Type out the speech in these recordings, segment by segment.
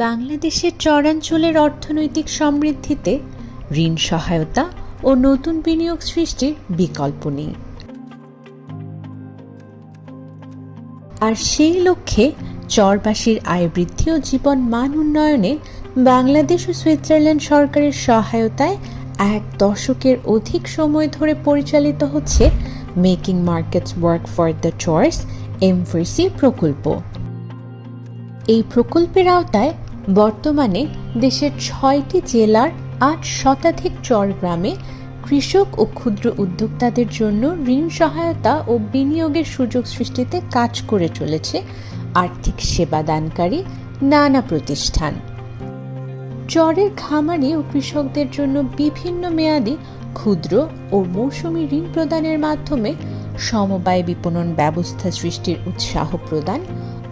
বাংলাদেশের চরাঞ্চলের অর্থনৈতিক সমৃদ্ধিতে ঋণ সহায়তা ও নতুন বিনিয়োগ সৃষ্টির বিকল্প নেই। আর সেই লক্ষ্যে চরবাসীর আয় বৃদ্ধি ও জীবন মান উন্নয়নে বাংলাদেশ ও সুইজারল্যান্ড সরকারের সহায়তায় 1 দশকের অধিক সময় ধরে পরিচালিত হচ্ছে making markets work for the chars M4C প্রকল্প। এই প্রকল্পের আওতায় বর্তমানে দেশের 6টি জেলার 8 শতাধিক চর গ্রামে কৃষক ও ক্ষুদ্র উদ্যোক্তাদের জন্য ঋণ সহায়তা ও বিনিয়োগের সুযোগ সৃষ্টিতে কাজ করে চলেছে আর্থিক সেবা দানকারী নানা প্রতিষ্ঠান। চরের খামারি ও কৃষকদের জন্য বিভিন্ন মেয়াদী ক্ষুদ্র ও মৌসুমী ঋণ প্রদানের মাধ্যমে সমবায় বিপণন ব্যবস্থা সৃষ্টির উৎসাহ প্রদান,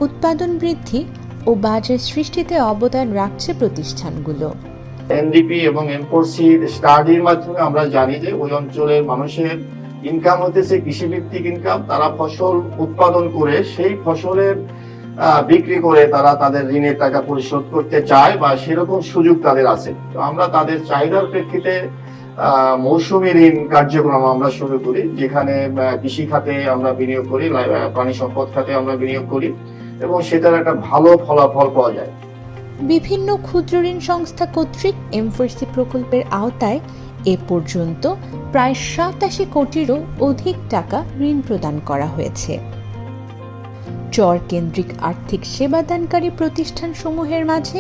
উৎপাদন বৃদ্ধি ও বাজার সৃষ্টিতে অবদান রাখছে প্রতিষ্ঠানগুলো। এনডিপি এবং M4C স্টাডির মাধ্যমে আমরা জানি যে ওই অঞ্চলের মানুষের ইনকাম হতেছে কৃষিভিত্তিক ইনকাম। তারা ফসল উৎপাদন করে সেই ফসলের বিক্রি করে তারা তাদের ঋণের টাকা পরিশোধ করতে চায় বা সেরকম সুযোগ তাদের আছে। তো আমরা তাদের চাহিদার প্রেক্ষিতে মৌসুমী ঋণ কার্যক্রম আমরা শুরু করি, যেখানে কৃষি খাতে আমরা বিনিয়োগ করি, প্রাণী সম্পদ খাতে আমরা বিনিয়োগ করি এবং সেটার একটা ভালো ফলাফল পাওয়া যায়। বিভিন্ন ক্ষুদ্র ঋণ সংস্থা কর্তৃক M4C প্রকল্পের আওতায় এ পর্যন্ত প্রায় 87 কোটিরও অধিক টাকা ঋণ প্রদান করা হয়েছে। চর কেন্দ্রিক আর্থিক সেবাদানকারী প্রতিষ্ঠানসমূহের মাঝে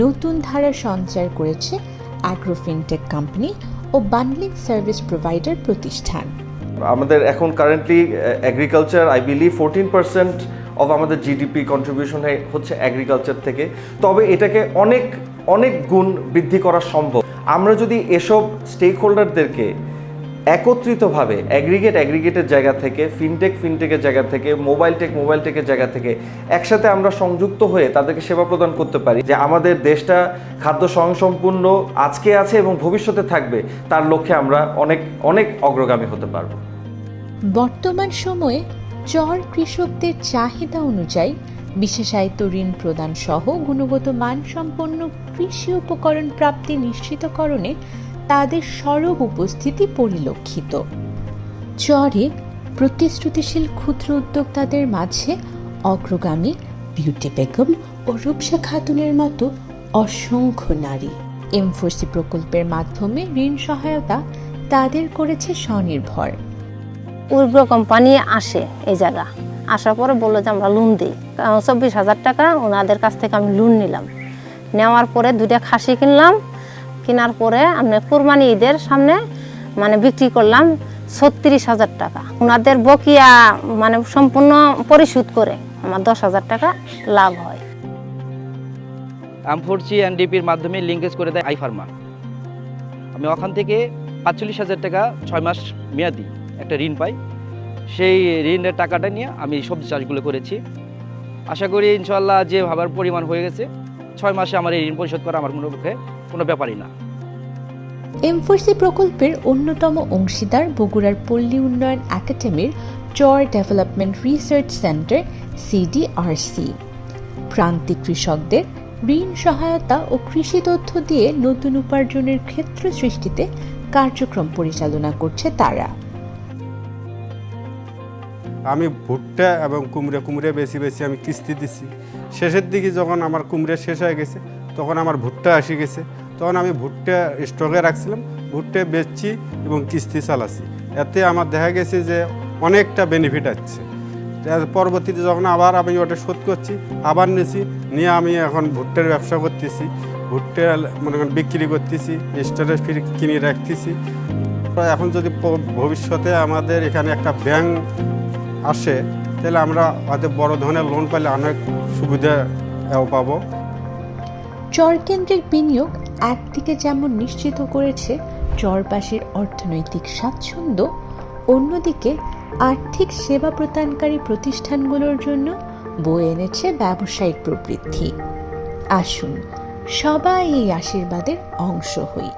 নতুন ধারা সঞ্চার করেছে অ্যাগ্রোফিনটেক কোম্পানি ও বান্ডলিং সার্ভিস প্রোভাইডার প্রতিষ্ঠান। আমাদের এখন currently agriculture I believe 14% of আমাদের জিডিপি কন্ট্রিবিউশন হচ্ছে এগ্রিকালচার থেকে। তবে এটাকে অনেক অনেক গুণ বৃদ্ধি করা সম্ভব আমরা যদি এসব স্টেক হোল্ডারদেরকে একত্রিতভাবে অ্যাগ্রিগেটের জায়গা থেকে, ফিনটেকের জায়গা থেকে, মোবাইল টেকের জায়গা থেকে একসাথে আমরা সংযুক্ত হয়ে তাদেরকে সেবা প্রদান করতে পারি, যে আমাদের দেশটা খাদ্য স্বয়ংসম্পূর্ণ আজকে আছে এবং ভবিষ্যতে থাকবে, তার লক্ষ্যে আমরা অনেক অনেক অগ্রগামী হতে পারব। বর্তমান সময়ে চর কৃষকদের চাহিদা অনুযায়ী বিশেষায়িত ঋণ প্রদান সহ গুণগত মানসম্পন্ন কৃষি উপকরণ প্রাপ্তি নিশ্চিতকরণে তাদের সরব উপস্থিতি পরিলক্ষিত। চরে প্রতিশ্রুতিশীল ক্ষুদ্র উদ্যোক্তাদের মাঝে অগ্রগামী বিউটি বেগম ও রূপসা খাতুনের মতো অসংখ্য নারী। M4C প্রকল্পের মাধ্যমে ঋণ সহায়তা তাদের করেছে স্বনির্ভর। উর্বর কোম্পানি আসে এই জায়গা, আসার পরে বললো যে আমরা লোন দিই। 24,000 টাকা ওনাদের কাছ থেকে আমি লোন নিলাম। নেওয়ার পরে 2টা খাসি কিনলাম। কেনার পরে আমি কুরবানি ঈদের সামনে বিক্রি করলাম 36,000 টাকা। ওনাদের বকেয়া সম্পূর্ণ পরিশোধ করে আমার 10,000 টাকা লাভ হয়। M4C এনডিপির মাধ্যমে লিঙ্কেজ করে দেয় আইফার্মা। আমি ওখান থেকে 45,000 টাকা 6 মাস মেয়াদি একটা ঋণ পাই। সেই ঋণের টাকাটা নিয়ে আমি সবজি চাষগুলো করেছি। আশা করি ইনশাল্লাহ যে ভাবার পরিমাণ হয়ে গেছে, 6 মাসে আমার এই ঋণ পরিশোধ করা আমার কোনো ব্যাপারই না। M4C প্রকল্পের অন্যতম অংশীদার বগুড়ার পল্লী উন্নয়ন একাডেমির চর ডেভেলপমেন্ট রিসার্চ সেন্টার CDRC। প্রান্তিক কৃষকদের ঋণ সহায়তা ও কৃষি তথ্য দিয়ে নতুন উপার্জনের ক্ষেত্র সৃষ্টিতে কার্যক্রম পরিচালনা করছে তারা। আমি ভুট্টা এবং কুমড়ে বেশি আমি কিস্তি দিচ্ছি। শেষের দিকে যখন আমার কুমড়ে শেষ হয়ে গেছে, তখন আমার ভুট্টা এসে গেছে। তখন আমি ভুট্টা স্টকে রাখছিলাম, ভুট্টা বেচছি এবং কিস্তি চালাচ্ছি। এতে আমার দেখা গেছে যে অনেকটা বেনিফিট আসছে। পরবর্তীতে যখন আবার আমি ওটা শোধ করছি, আবার নিয়ে আমি এখন ভুট্টার ব্যবসা করতেছি। ভুট্টা মনে করেন বিক্রি করতেছি, স্টোরে কিনে রাখতেছি। এখন যদি ভবিষ্যতে আমাদের এখানে একটা ব্যাংক আসে, তাহলে আমরা হয়তো বড় ধরনের লোন পেলে অনেক সুবিধা পাবো। চরকেন্দ্রিক বিনিয়োগ একদিকে যেমন নিশ্চিত করেছে চরবাসীর অর্থনৈতিক স্বাচ্ছন্দ্য, অন্যদিকে আর্থিক সেবা প্রদানকারী প্রতিষ্ঠানগুলোর জন্য বয়ে এনেছে ব্যবসায়িক প্রবৃদ্ধি। আসুন সবাই এই আশীর্বাদের অংশ হই।